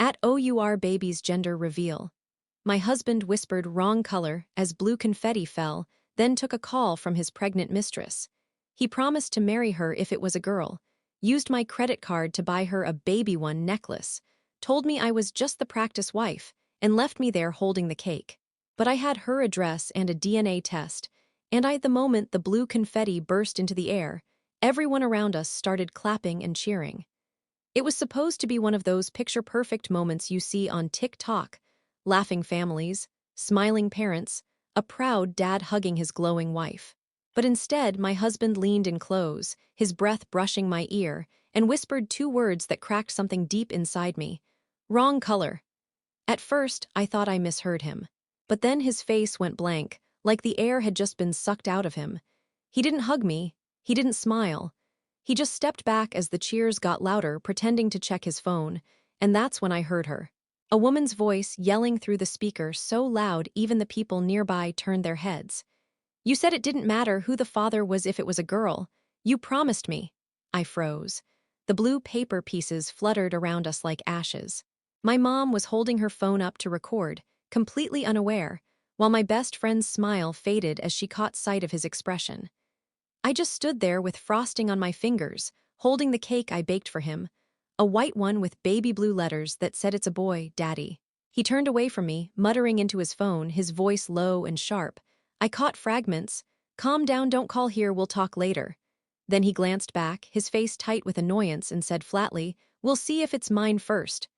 At OUR baby's gender reveal. My husband whispered wrong color as blue confetti fell, then took a call from his pregnant mistress. He promised to marry her if it was a girl, used my credit card to buy her a baby one necklace, told me I was just the practice wife, and left me there holding the cake. But I had her address and a DNA test, and the moment the blue confetti burst into the air, everyone around us started clapping and cheering. It was supposed to be one of those picture-perfect moments you see on TikTok, laughing families, smiling parents, a proud dad hugging his glowing wife. But instead, my husband leaned in close, his breath brushing my ear, and whispered two words that cracked something deep inside me. Wrong color. At first, I thought I misheard him. But then his face went blank, like the air had just been sucked out of him. He didn't hug me. He didn't smile. He just stepped back as the cheers got louder, pretending to check his phone, and that's when I heard her. A woman's voice yelling through the speaker so loud even the people nearby turned their heads. "You said it didn't matter who the father was if it was a girl. You promised me." I froze. The blue paper pieces fluttered around us like ashes. My mom was holding her phone up to record, completely unaware, while my best friend's smile faded as she caught sight of his expression. I just stood there with frosting on my fingers, holding the cake I baked for him, a white one with baby blue letters that said it's a boy, Daddy. He turned away from me, muttering into his phone, his voice low and sharp. I caught fragments. "Calm down, don't call here, we'll talk later." Then he glanced back, his face tight with annoyance, and said flatly, "We'll see if it's mine first."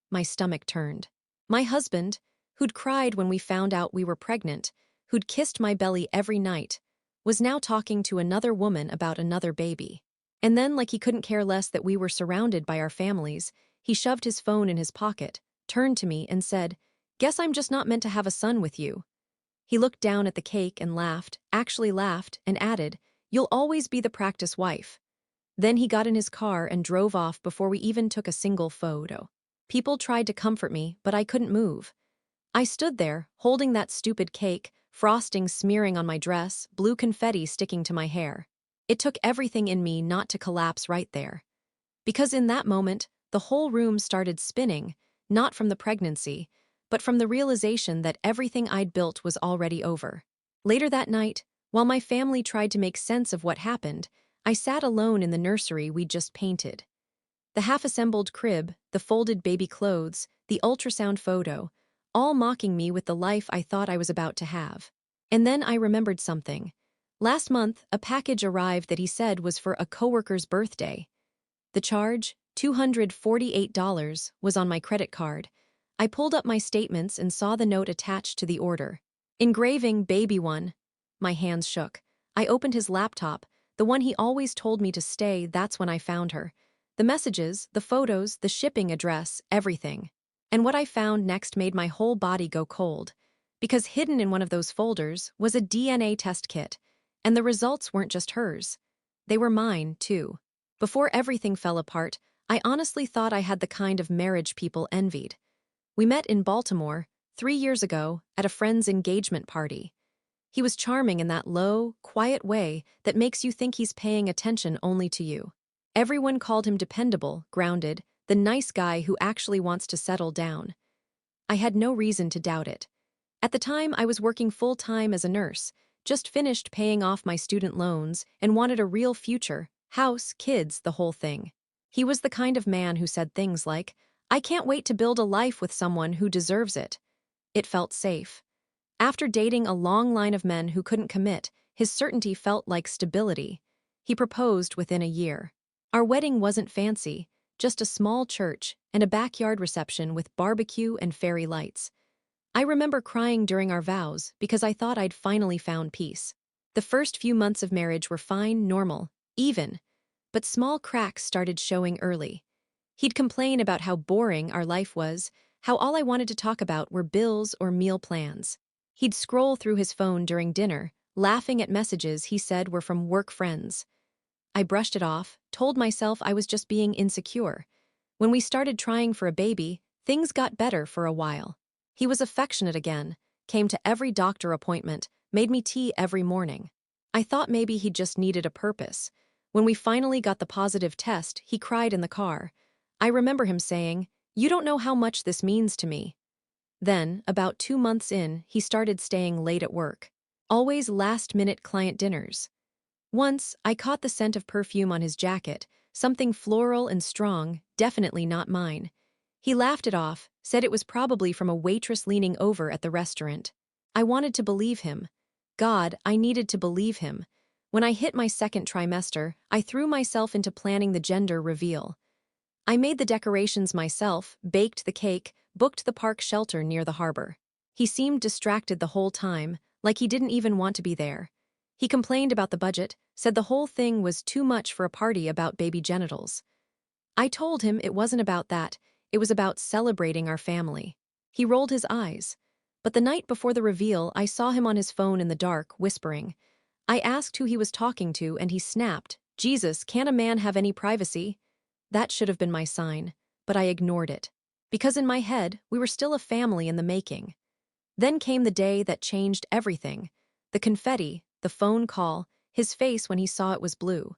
My stomach turned. My husband, who'd cried when we found out we were pregnant, who'd kissed my belly every night, was now talking to another woman about another baby. And then, like he couldn't care less that we were surrounded by our families, he shoved his phone in his pocket, turned to me, and said, "Guess I'm just not meant to have a son with you." He looked down at the cake and laughed, actually laughed, and added, "You'll always be the practice wife." Then he got in his car and drove off before we even took a single photo. People tried to comfort me, but I couldn't move. I stood there, holding that stupid cake, frosting smearing on my dress, blue confetti sticking to my hair. It took everything in me not to collapse right there. Because in that moment, the whole room started spinning, not from the pregnancy, but from the realization that everything I'd built was already over. Later that night, while my family tried to make sense of what happened, I sat alone in the nursery we'd just painted. The half-assembled crib, the folded baby clothes, the ultrasound photo, all mocking me with the life I thought I was about to have. And then I remembered something. Last month, a package arrived that he said was for a coworker's birthday. The charge, $248, was on my credit card. I pulled up my statements and saw the note attached to the order. Engraving baby one. My hands shook. I opened his laptop, the one he always told me to stay. That's when I found her. The messages, the photos, the shipping address, everything. And what I found next made my whole body go cold. Because hidden in one of those folders was a DNA test kit. And the results weren't just hers. They were mine, too. Before everything fell apart, I honestly thought I had the kind of marriage people envied. We met in Baltimore, 3 years ago, at a friend's engagement party. He was charming in that low, quiet way that makes you think he's paying attention only to you. Everyone called him dependable, grounded, the nice guy who actually wants to settle down. I had no reason to doubt it. At the time, I was working full-time as a nurse, just finished paying off my student loans, and wanted a real future, house, kids, the whole thing. He was the kind of man who said things like, "I can't wait to build a life with someone who deserves it." It felt safe. After dating a long line of men who couldn't commit, his certainty felt like stability. He proposed within a year. Our wedding wasn't fancy, just a small church and a backyard reception with barbecue and fairy lights. I remember crying during our vows because I thought I'd finally found peace. The first few months of marriage were fine, normal, even. But small cracks started showing early. He'd complain about how boring our life was, how all I wanted to talk about were bills or meal plans. He'd scroll through his phone during dinner, laughing at messages he said were from work friends. I brushed it off, told myself I was just being insecure. When we started trying for a baby, things got better for a while. He was affectionate again, came to every doctor appointment, made me tea every morning. I thought maybe he just needed a purpose. When we finally got the positive test, he cried in the car. I remember him saying, You don't know how much this means to me. Then, about 2 months in, he started staying late at work. Always last-minute client dinners. Once, I caught the scent of perfume on his jacket, something floral and strong, definitely not mine. He laughed it off, said it was probably from a waitress leaning over at the restaurant. I wanted to believe him. God, I needed to believe him. When I hit my second trimester, I threw myself into planning the gender reveal. I made the decorations myself, baked the cake, booked the park shelter near the harbor. He seemed distracted the whole time, like he didn't even want to be there. He complained about the budget, said the whole thing was too much for a party about baby genitals. I told him it wasn't about that, it was about celebrating our family. He rolled his eyes. But the night before the reveal, I saw him on his phone in the dark, whispering. I asked who he was talking to, and he snapped, Jesus, can't a man have any privacy? That should have been my sign, but I ignored it. Because in my head, we were still a family in the making. Then came the day that changed everything. The confetti, the phone call, his face when he saw it was blue.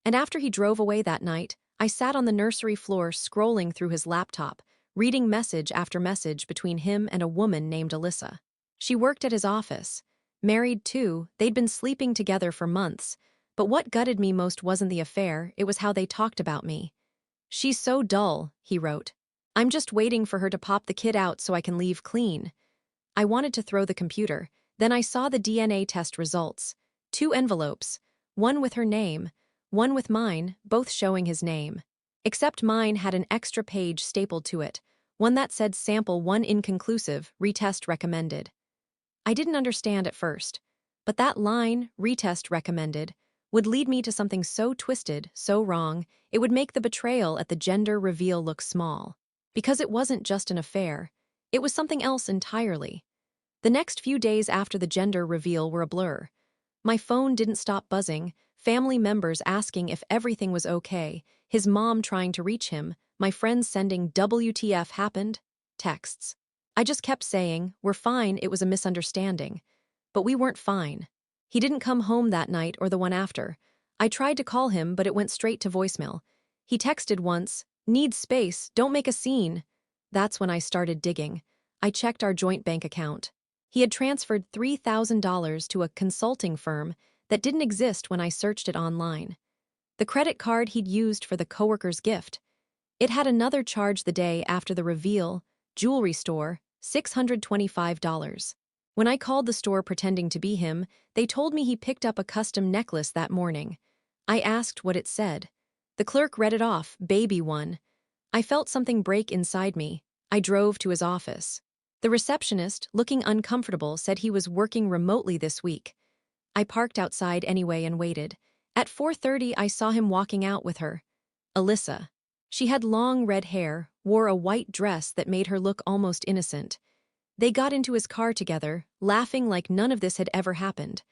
And after he drove away that night, I sat on the nursery floor scrolling through his laptop, reading message after message between him and a woman named Alyssa. She worked at his office. Married too, they'd been sleeping together for months. But what gutted me most wasn't the affair, it was how they talked about me. She's so dull, he wrote. I'm just waiting for her to pop the kid out so I can leave clean. I wanted to throw the computer. Then I saw the DNA test results. 2 envelopes, one with her name, one with mine, both showing his name. Except mine had an extra page stapled to it, one that said sample 1 inconclusive, retest recommended. I didn't understand at first, but that line, retest recommended, would lead me to something so twisted, so wrong, it would make the betrayal at the gender reveal look small. Because it wasn't just an affair, it was something else entirely. The next few days after the gender reveal were a blur. My phone didn't stop buzzing, family members asking if everything was okay, his mom trying to reach him, my friends sending WTF happened texts. I just kept saying, we're fine, it was a misunderstanding. But we weren't fine. He didn't come home that night or the one after. I tried to call him, but it went straight to voicemail. He texted once, need space, don't make a scene. That's when I started digging. I checked our joint bank account. He had transferred $3,000 to a consulting firm that didn't exist when I searched it online. The credit card he'd used for the coworker's gift. It had another charge the day after the reveal, jewelry store, $625. When I called the store pretending to be him, they told me he picked up a custom necklace that morning. I asked what it said. The clerk read it off, baby one. I felt something break inside me. I drove to his office. The receptionist, looking uncomfortable, said he was working remotely this week. I parked outside anyway and waited. At 4:30, I saw him walking out with her. Alyssa. She had long red hair, wore a white dress that made her look almost innocent. They got into his car together, laughing like none of this had ever happened.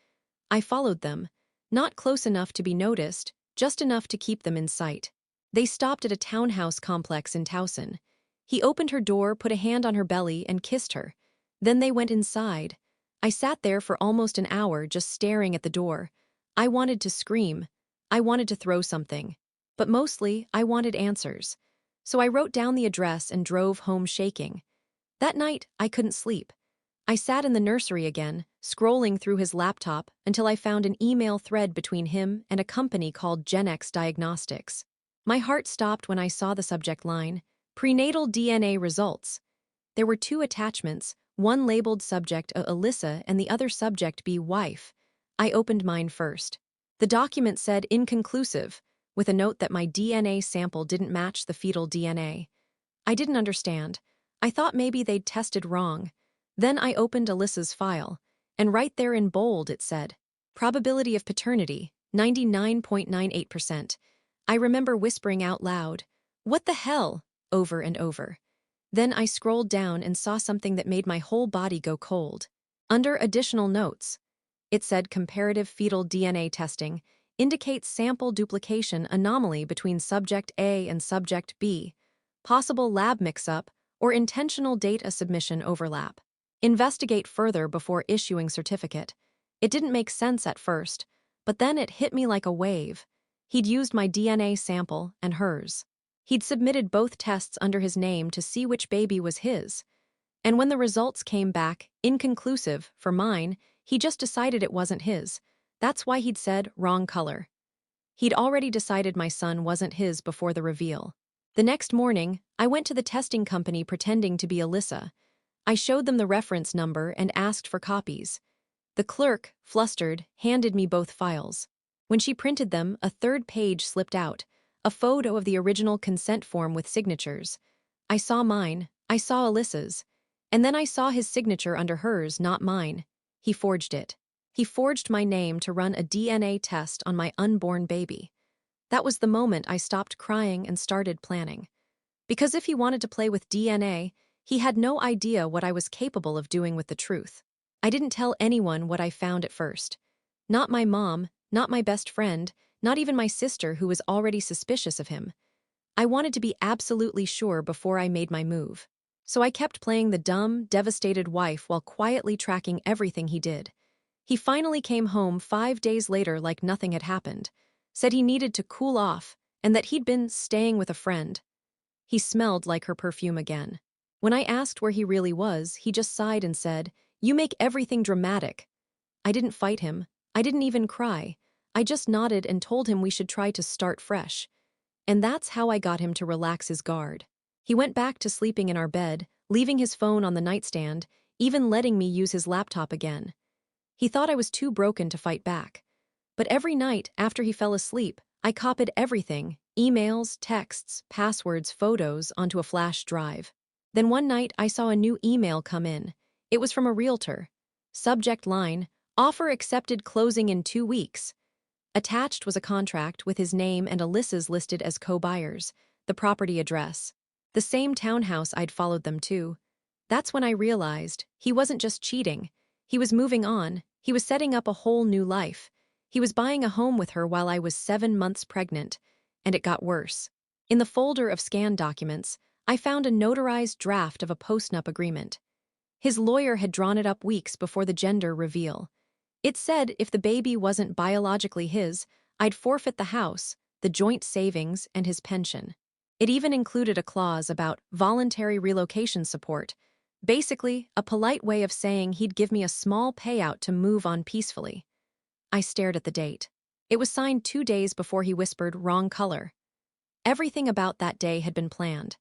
I followed them, not close enough to be noticed, just enough to keep them in sight. They stopped at a townhouse complex in Towson. He opened her door, put a hand on her belly, and kissed her. Then they went inside. I sat there for almost an hour just staring at the door. I wanted to scream. I wanted to throw something. But mostly, I wanted answers. So I wrote down the address and drove home shaking. That night, I couldn't sleep. I sat in the nursery again, scrolling through his laptop until I found an email thread between him and a company called Gen X Diagnostics. My heart stopped when I saw the subject line, prenatal DNA results. There were 2 attachments, one labeled subject Alyssa and the other subject be wife. I opened mine first. The document said inconclusive, with a note that my DNA sample didn't match the fetal DNA. I didn't understand. I thought maybe they'd tested wrong. Then I opened Alyssa's file, and right there in bold it said, probability of paternity, 99.98%. I remember whispering out loud, what the hell, over and over. Then I scrolled down and saw something that made my whole body go cold. Under additional notes, it said comparative fetal DNA testing indicates sample duplication anomaly between subject A and subject B, possible lab mix-up, or intentional data submission overlap. Investigate further before issuing certificate. It didn't make sense at first, but then it hit me like a wave. He'd used my DNA sample and hers. He'd submitted both tests under his name to see which baby was his. And when the results came back inconclusive for mine, he just decided it wasn't his. That's why he'd said wrong color. He'd already decided my son wasn't his before the reveal. The next morning, I went to the testing company pretending to be Alyssa. I showed them the reference number and asked for copies. The clerk, flustered, handed me both files. When she printed them, a third page slipped out, a photo of the original consent form with signatures. I saw mine, I saw Alyssa's, and then I saw his signature under hers, not mine. He forged it. He forged my name to run a DNA test on my unborn baby. That was the moment I stopped crying and started planning. Because if he wanted to play with DNA, he had no idea what I was capable of doing with the truth. I didn't tell anyone what I found at first. Not my mom, not my best friend, not even my sister who was already suspicious of him. I wanted to be absolutely sure before I made my move. So I kept playing the dumb, devastated wife while quietly tracking everything he did. He finally came home 5 days later like nothing had happened, said he needed to cool off and that he'd been staying with a friend. He smelled like her perfume again. When I asked where he really was, he just sighed and said, "You make everything dramatic." I didn't fight him. I didn't even cry. I just nodded and told him we should try to start fresh. And that's how I got him to relax his guard. He went back to sleeping in our bed, leaving his phone on the nightstand, even letting me use his laptop again. He thought I was too broken to fight back. But every night, after he fell asleep, I copied everything, emails, texts, passwords, photos, onto a flash drive. Then one night, I saw a new email come in. It was from a realtor. Subject line, "Offer accepted, closing in 2 weeks." Attached was a contract with his name and Alyssa's listed as co-buyers, the property address. The same townhouse I'd followed them to. That's when I realized he wasn't just cheating. He was moving on. He was setting up a whole new life. He was buying a home with her while I was 7 months pregnant. And it got worse. In the folder of scanned documents, I found a notarized draft of a postnup agreement. His lawyer had drawn it up weeks before the gender reveal. It said if the baby wasn't biologically his, I'd forfeit the house, the joint savings, and his pension. It even included a clause about voluntary relocation support, basically a polite way of saying he'd give me a small payout to move on peacefully. I stared at the date. It was signed 2 days before he whispered wrong color. Everything about that day had been planned.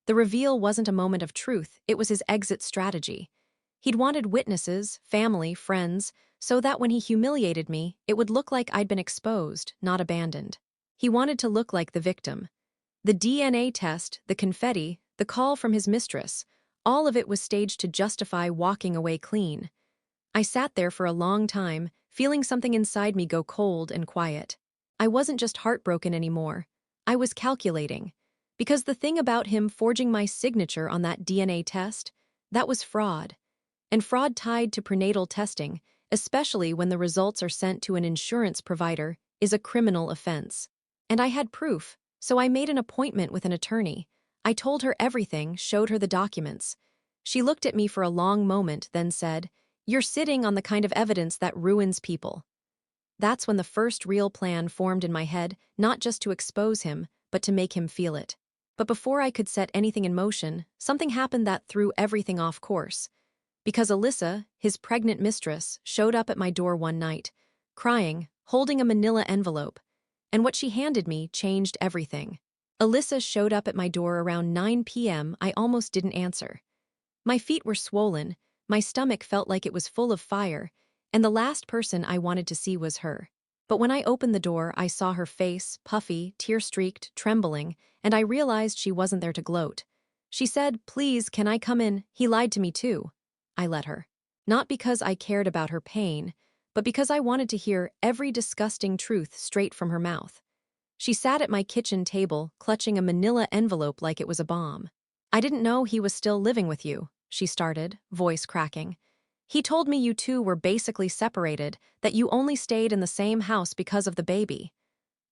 The reveal wasn't a moment of truth, it was his exit strategy. He'd wanted witnesses, family, friends, so that when he humiliated me, it would look like I'd been exposed, not abandoned. He wanted to look like the victim. The DNA test, the confetti, the call from his mistress, all of it was staged to justify walking away clean. I sat there for a long time, feeling something inside me go cold and quiet. I wasn't just heartbroken anymore. I was calculating. Because the thing about him forging my signature on that DNA test, that was fraud. And fraud tied to prenatal testing, especially when the results are sent to an insurance provider, is a criminal offense. And I had proof, so I made an appointment with an attorney. I told her everything, showed her the documents. She looked at me for a long moment, then said, "You're sitting on the kind of evidence that ruins people." That's when the first real plan formed in my head, not just to expose him, but to make him feel it. But before I could set anything in motion, something happened that threw everything off course. Because Alyssa, his pregnant mistress, showed up at my door one night, crying, holding a manila envelope. And what she handed me changed everything. Alyssa showed up at my door around 9 p.m. I almost didn't answer. My feet were swollen, my stomach felt like it was full of fire, and the last person I wanted to see was her. But when I opened the door, I saw her face, puffy, tear-streaked, trembling, and I realized she wasn't there to gloat. She said, "Please, can I come in? He lied to me too." I let her. Not because I cared about her pain, but because I wanted to hear every disgusting truth straight from her mouth. She sat at my kitchen table, clutching a manila envelope like it was a bomb. "I didn't know he was still living with you," she started, voice cracking. "He told me you two were basically separated, that you only stayed in the same house because of the baby."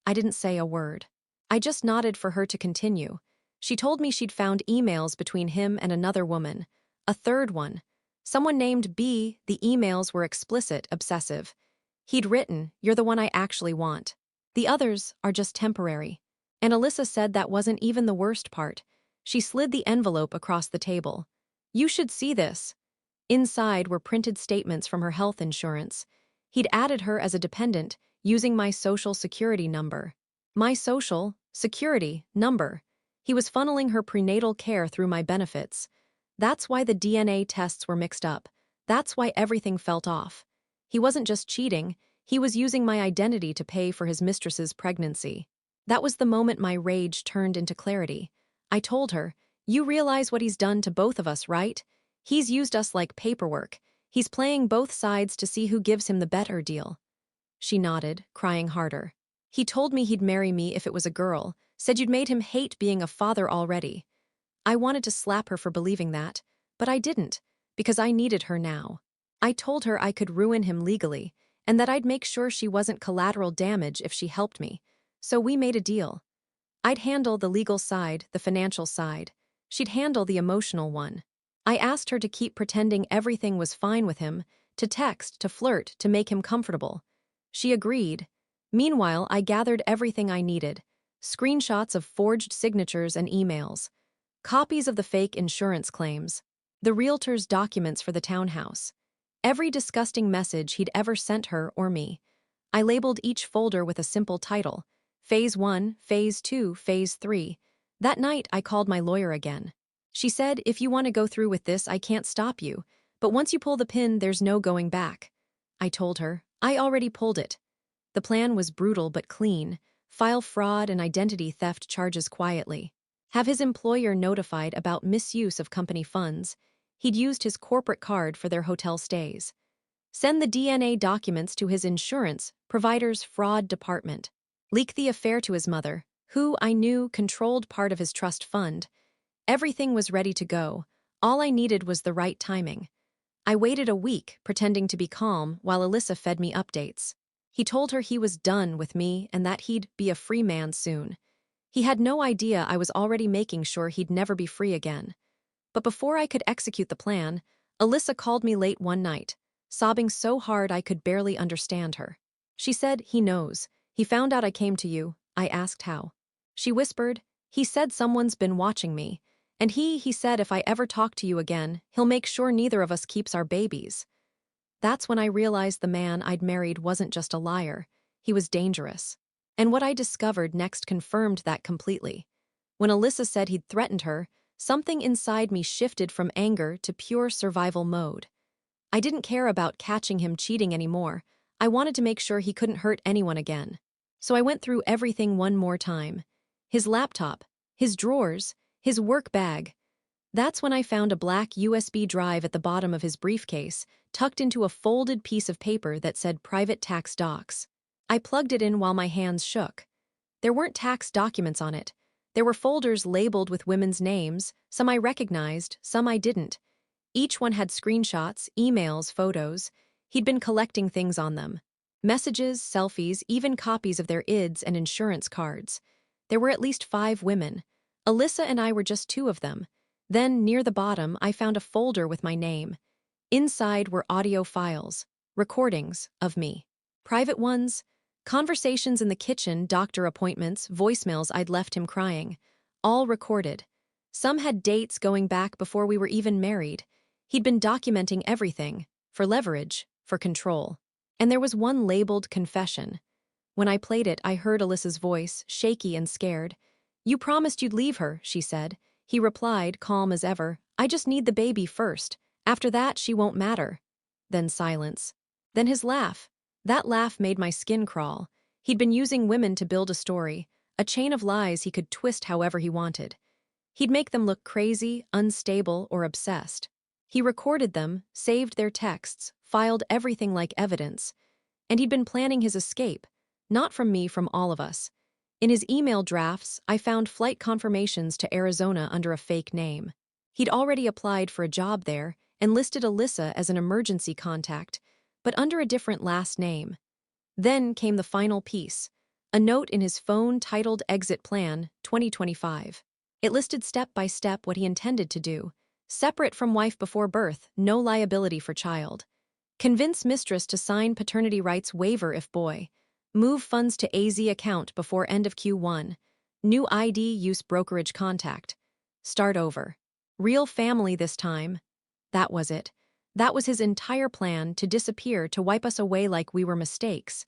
I didn't say a word. I just nodded for her to continue. She told me she'd found emails between him and another woman. A third one. Someone named B. The emails were explicit, obsessive. He'd written, "You're the one I actually want. The others are just temporary." And Alyssa said that wasn't even the worst part. She slid the envelope across the table. "You should see this." Inside were printed statements from her health insurance. He'd added her as a dependent, using my social security number. My social security number. He was funneling her prenatal care through my benefits. That's why the DNA tests were mixed up. That's why everything felt off. He wasn't just cheating, he was using my identity to pay for his mistress's pregnancy. That was the moment my rage turned into clarity. I told her, "You realize what he's done to both of us, right? He's used us like paperwork. He's playing both sides to see who gives him the better deal." She nodded, crying harder. "He told me he'd marry me if it was a girl, said you'd made him hate being a father already." I wanted to slap her for believing that, but I didn't, because I needed her now. I told her I could ruin him legally, and that I'd make sure she wasn't collateral damage if she helped me. So we made a deal. I'd handle the legal side, the financial side. She'd handle the emotional one. I asked her to keep pretending everything was fine with him, to text, to flirt, to make him comfortable. She agreed. Meanwhile, I gathered everything I needed: screenshots of forged signatures and emails, copies of the fake insurance claims, the realtor's documents for the townhouse, every disgusting message he'd ever sent her or me. I labeled each folder with a simple title: Phase 1, Phase 2, Phase 3. That night, I called my lawyer again. She said, "If you want to go through with this, I can't stop you. But once you pull the pin, there's no going back." I told her, "I already pulled it." The plan was brutal but clean: file fraud and identity theft charges quietly, have his employer notified about misuse of company funds. He'd used his corporate card for their hotel stays. Send the DNA documents to his insurance provider's fraud department. Leak the affair to his mother, who, I knew, controlled part of his trust fund. Everything was ready to go. All I needed was the right timing. I waited a week, pretending to be calm, while Alyssa fed me updates. He told her he was done with me and that he'd be a free man soon. He had no idea I was already making sure he'd never be free again. But before I could execute the plan, Alyssa called me late one night, sobbing so hard I could barely understand her. She said, "He knows. He found out I came to you." I asked how. She whispered, "He said someone's been watching me. And he said if I ever talk to you again, he'll make sure neither of us keeps our babies." That's when I realized the man I'd married wasn't just a liar. He was dangerous. And what I discovered next confirmed that completely. When Alyssa said he'd threatened her, something inside me shifted from anger to pure survival mode. I didn't care about catching him cheating anymore. I wanted to make sure he couldn't hurt anyone again. So I went through everything one more time. His laptop, his drawers, his work bag. That's when I found a black USB drive at the bottom of his briefcase, tucked into a folded piece of paper that said private tax docs. I plugged it in while my hands shook. There weren't tax documents on it. There were folders labeled with women's names, some I recognized, some I didn't. Each one had screenshots, emails, photos. He'd been collecting things on them: messages, selfies, even copies of their IDs and insurance cards. There were at least 5 women. Alyssa and I were just 2 of them. Then, near the bottom, I found a folder with my name. Inside were audio files, recordings of me. Private ones, conversations in the kitchen, doctor appointments, voicemails I'd left him crying. All recorded. Some had dates going back before we were even married. He'd been documenting everything, for leverage, for control. And there was one labeled confession. When I played it, I heard Alyssa's voice, shaky and scared. "You promised you'd leave her," she said. He replied, calm as ever, "I just need the baby first. After that, she won't matter." Then silence. Then his laugh. That laugh made my skin crawl. He'd been using women to build a story, a chain of lies he could twist however he wanted. He'd make them look crazy, unstable, or obsessed. He recorded them, saved their texts, filed everything like evidence. And he'd been planning his escape. Not from me, from all of us. In his email drafts, I found flight confirmations to Arizona under a fake name. He'd already applied for a job there and listed Alyssa as an emergency contact, but under a different last name. Then came the final piece, a note in his phone titled Exit Plan 2025. It listed step by step what he intended to do: separate from wife before birth, no liability for child. Convince mistress to sign paternity rights waiver if boy. Move funds to AZ account before end of Q1. New ID use brokerage contact. Start over. Real family this time. That was it. That was his entire plan, to disappear, to wipe us away like we were mistakes.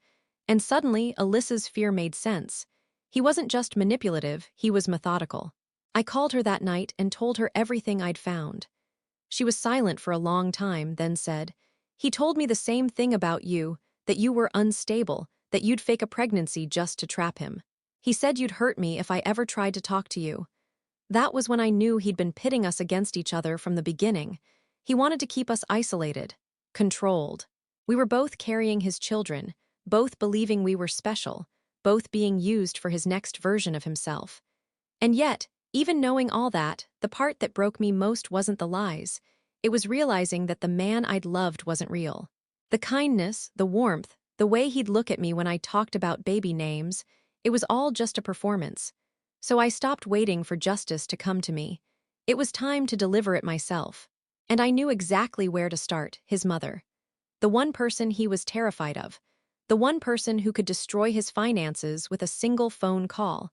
And suddenly, Alyssa's fear made sense. He wasn't just manipulative, he was methodical. I called her that night and told her everything I'd found. She was silent for a long time, then said, "He told me the same thing about you, that you were unstable, that you'd fake a pregnancy just to trap him. He said you'd hurt me if I ever tried to talk to you." That was when I knew he'd been pitting us against each other from the beginning. He wanted to keep us isolated, controlled. We were both carrying his children, both believing we were special, both being used for his next version of himself. And yet, even knowing all that, the part that broke me most wasn't the lies. It was realizing that the man I'd loved wasn't real. The kindness, the warmth, the way he'd look at me when I talked about baby names, it was all just a performance. So I stopped waiting for justice to come to me. It was time to deliver it myself. And I knew exactly where to start: his mother. The one person he was terrified of. The one person who could destroy his finances with a single phone call.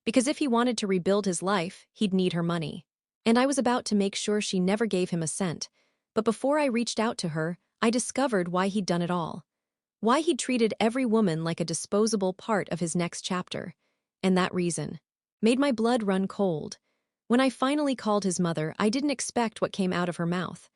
Because if he wanted to rebuild his life, he'd need her money. And I was about to make sure she never gave him a cent. But before I reached out to her, I discovered why he'd done it all. Why he'd treated every woman like a disposable part of his next chapter. And that reason made my blood run cold. When I finally called his mother, I didn't expect what came out of her mouth.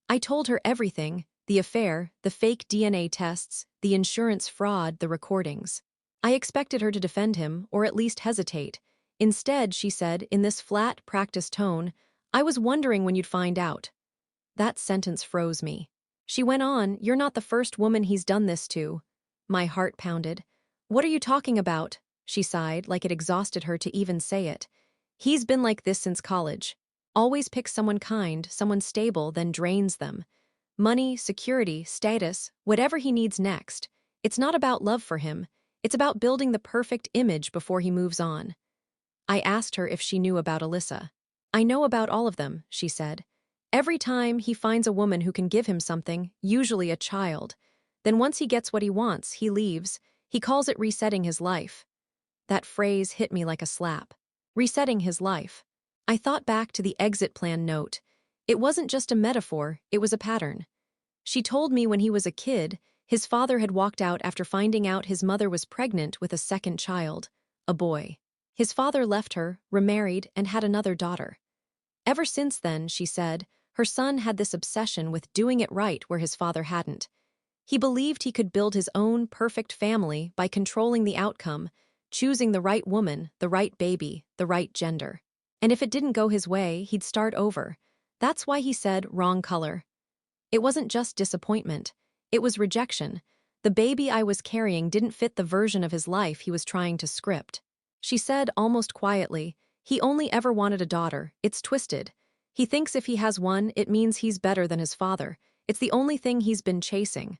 I told her everything: the affair, the fake DNA tests, the insurance fraud, the recordings. I expected her to defend him, or at least hesitate. Instead, she said, in this flat, practiced tone, "I was wondering when you'd find out." That sentence froze me. She went on, "You're not the first woman he's done this to." My heart pounded. "What are you talking about?" She sighed, like it exhausted her to even say it. "He's been like this since college. Always picks someone kind, someone stable, then drains them. Money, security, status, whatever he needs next. It's not about love for him. It's about building the perfect image before he moves on." I asked her if she knew about Alyssa. "I know about all of them," she said. "Every time he finds a woman who can give him something, usually a child. Then once he gets what he wants, he leaves. He calls it resetting his life." That phrase hit me like a slap. Resetting his life. I thought back to the exit plan note. It wasn't just a metaphor, it was a pattern. She told me when he was a kid, his father had walked out after finding out his mother was pregnant with a second child, a boy. His father left her, remarried, and had another daughter. Ever since then, she said, her son had this obsession with doing it right where his father hadn't. He believed he could build his own perfect family by controlling the outcome, choosing the right woman, the right baby, the right gender. And if it didn't go his way, he'd start over. That's why he said wrong color. It wasn't just disappointment. It was rejection. The baby I was carrying didn't fit the version of his life he was trying to script. She said almost quietly, "He only ever wanted a daughter. It's twisted. He thinks if he has one, it means he's better than his father. It's the only thing he's been chasing."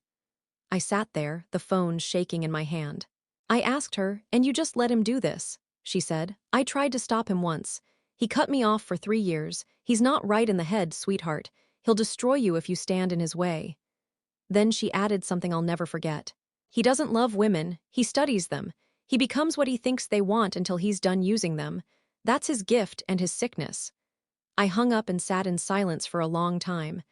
I sat there, the phone shaking in my hand. I asked her, "And you just let him do this?" She said, "I tried to stop him once. He cut me off for 3 years. He's not right in the head, sweetheart. He'll destroy you if you stand in his way." Then she added something I'll never forget. "He doesn't love women, he studies them. He becomes what he thinks they want until he's done using them. That's his gift and his sickness." I hung up and sat in silence for a long time.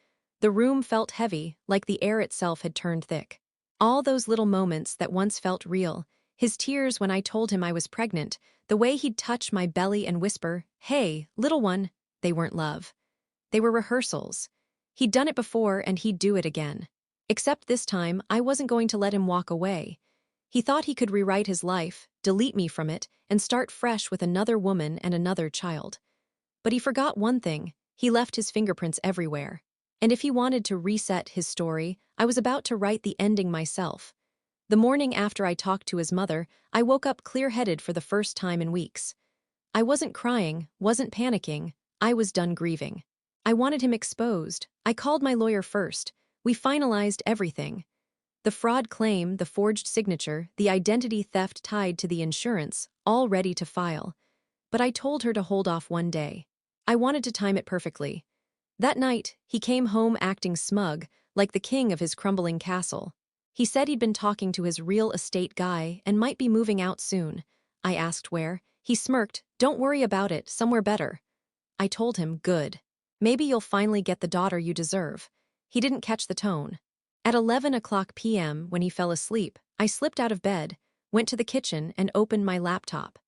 The room felt heavy, like the air itself had turned thick. All those little moments that once felt real, his tears when I told him I was pregnant, the way he'd touch my belly and whisper, "Hey, little one," they weren't love. They were rehearsals. He'd done it before and he'd do it again. Except this time, I wasn't going to let him walk away. He thought he could rewrite his life, delete me from it, and start fresh with another woman and another child. But he forgot one thing: he left his fingerprints everywhere. And if he wanted to reset his story, I was about to write the ending myself. The morning after I talked to his mother, I woke up clear-headed for the first time in weeks. I wasn't crying, wasn't panicking, I was done grieving. I wanted him exposed. I called my lawyer first. We finalized everything. The fraud claim, the forged signature, the identity theft tied to the insurance, all ready to file. But I told her to hold off one day. I wanted to time it perfectly. That night, he came home acting smug, like the king of his crumbling castle. He said he'd been talking to his real estate guy and might be moving out soon. I asked where. He smirked, "Don't worry about it, somewhere better." I told him, "Good. Maybe you'll finally get the daughter you deserve." He didn't catch the tone. At 11 p.m., when he fell asleep, I slipped out of bed, went to the kitchen, and opened my laptop.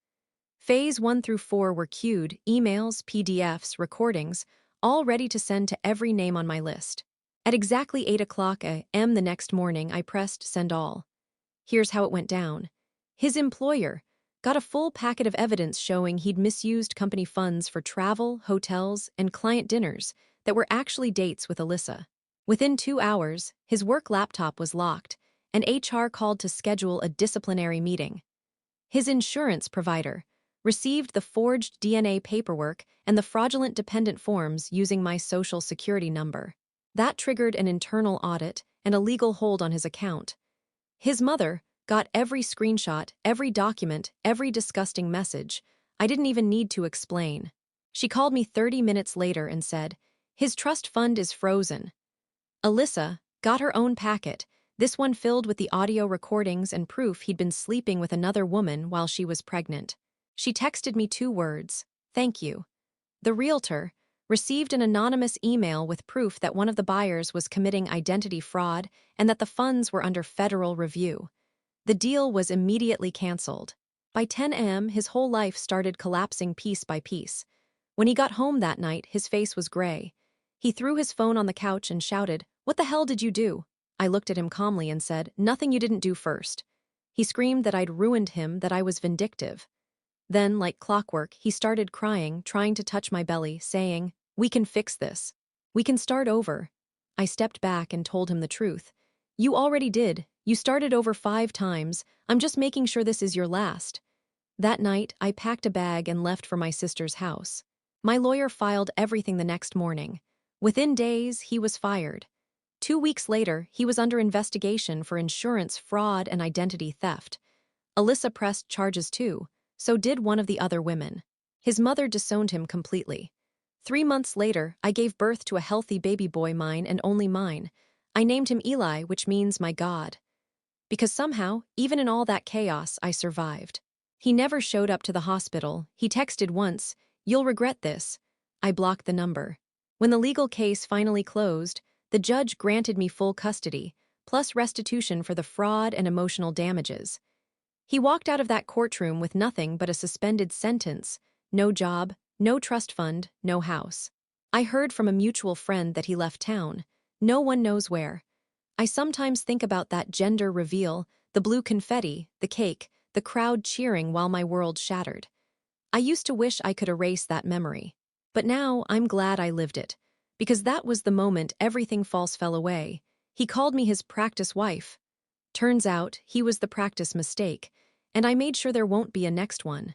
Phase 1 through 4 were queued, emails, PDFs, recordings, all ready to send to every name on my list. At exactly 8 a.m. the next morning, I pressed send all. Here's how it went down. His employer got a full packet of evidence showing he'd misused company funds for travel, hotels, and client dinners that were actually dates with Alyssa. Within 2 hours, his work laptop was locked, and HR called to schedule a disciplinary meeting. His insurance provider received the forged DNA paperwork and the fraudulent dependent forms using my social security number. That triggered an internal audit and a legal hold on his account. His mother got every screenshot, every document, every disgusting message. I didn't even need to explain. She called me 30 minutes later and said, "His trust fund is frozen." Alyssa got her own packet, this one filled with the audio recordings and proof he'd been sleeping with another woman while she was pregnant. She texted me 2 words, "Thank you." The realtor received an anonymous email with proof that one of the buyers was committing identity fraud and that the funds were under federal review. The deal was immediately canceled. By 10 a.m., his whole life started collapsing piece by piece. When he got home that night, his face was gray. He threw his phone on the couch and shouted, "What the hell did you do?" I looked at him calmly and said, "Nothing you didn't do first." He screamed that I'd ruined him, that I was vindictive. Then, like clockwork, he started crying, trying to touch my belly, saying, "We can fix this. We can start over." I stepped back and told him the truth. "You already did. You started over 5 times. I'm just making sure this is your last." That night, I packed a bag and left for my sister's house. My lawyer filed everything the next morning. Within days, he was fired. 2 weeks later, he was under investigation for insurance fraud and identity theft. Alyssa pressed charges too, so did one of the other women. His mother disowned him completely. 3 months later, I gave birth to a healthy baby boy, mine and only mine. I named him Eli, which means my God. Because somehow, even in all that chaos, I survived. He never showed up to the hospital. He texted once, "You'll regret this." I blocked the number. When the legal case finally closed, the judge granted me full custody, plus restitution for the fraud and emotional damages. He walked out of that courtroom with nothing but a suspended sentence, no job, no trust fund, no house. I heard from a mutual friend that he left town. No one knows where. I sometimes think about that gender reveal, the blue confetti, the cake, the crowd cheering while my world shattered. I used to wish I could erase that memory. But now I'm glad I lived it. Because that was the moment everything false fell away. He called me his practice wife. Turns out, he was the practice mistake, and I made sure there won't be a next one.